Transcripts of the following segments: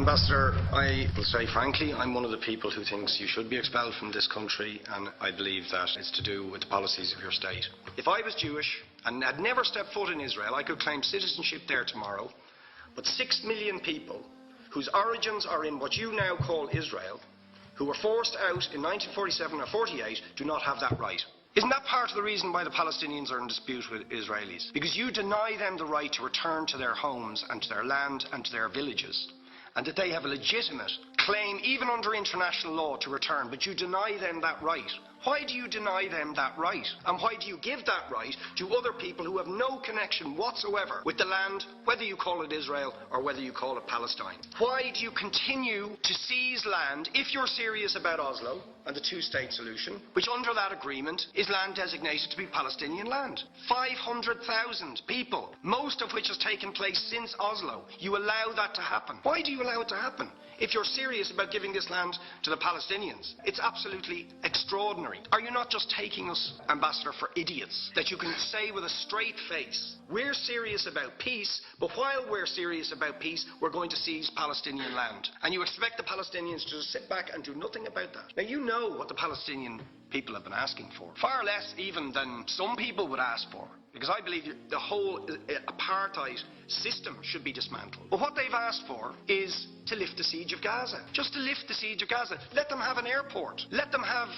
Ambassador, I will say frankly, I'm one of the people who thinks you should be expelled from this country, and I believe that it's to do with the policies of your state. If I was Jewish and had never stepped foot in Israel, I could claim citizenship there tomorrow, but 6 million people whose origins are in what you now call Israel, who were forced out in 1947 or 48, do not have that right. Isn't that part of the reason why the Palestinians are in dispute with Israelis? Because you deny them the right to return to their homes and to their land and to their villages, and that they have a legitimate claim, even under international law, to return, but you deny them that right. Why do you deny them that right? And why do you give that right to other people who have no connection whatsoever with the land, whether you call it Israel or whether you call it Palestine? Why do you continue to seize land, if you're serious about Oslo and the two-state solution, which under that agreement is land designated to be Palestinian land? 500,000 people, most of which has taken place since Oslo. You allow that to happen. Why do you allow it to happen? If you're serious about giving this land to the Palestinians, it's absolutely extraordinary. Are you not just taking us, Ambassador, for idiots? That you can say with a straight face, we're serious about peace, but while we're serious about peace, we're going to seize Palestinian land. And you expect the Palestinians to just sit back and do nothing about that. Now, you know what the Palestinian people have been asking for. Far less even than some people would ask for. Because I believe the whole apartheid system should be dismantled. But what they've asked for is to lift the siege of Gaza. Just to lift the siege of Gaza. Let them have an airport. Let them have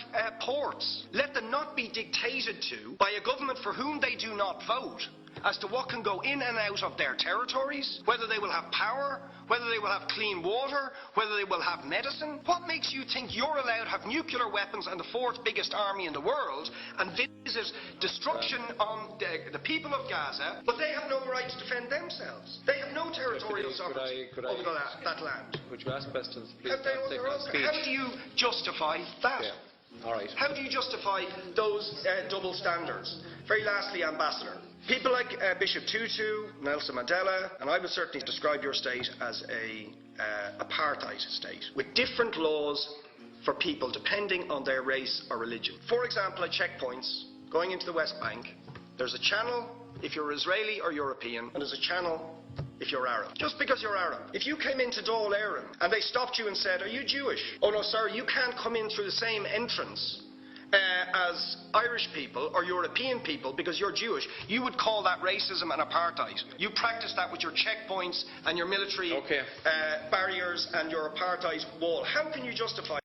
ports. Let them not be dictated to by a government for whom they do not vote as to what can go in and out of their territories, whether they will have power, whether they will have clean water, whether they will have medicine. What makes you think you're allowed to have nuclear weapons and the fourth biggest army in the world and visit destruction on the people of Gaza, but they have no right to defend themselves? They have no territorial sovereignty over that land. Could you ask questions, please? How do you justify that? Yeah. All right. How do you justify those double standards? Very lastly, Ambassador, people like Bishop Tutu, Nelson Mandela, and I would certainly describe your state as a apartheid state, with different laws for people depending on their race or religion. For example, at checkpoints going into the West Bank, there's a channel if you're Israeli or European, and there's a channel if you're Arab. Just because you're Arab. If you came into Dáil Éireann and they stopped you and said, "Are you Jewish?" "Oh no, sir, you can't come in through the same entrance as Irish people or European people because you're Jewish," you would call that racism and apartheid. You practice that with your checkpoints and your military barriers and your apartheid wall. How can you justify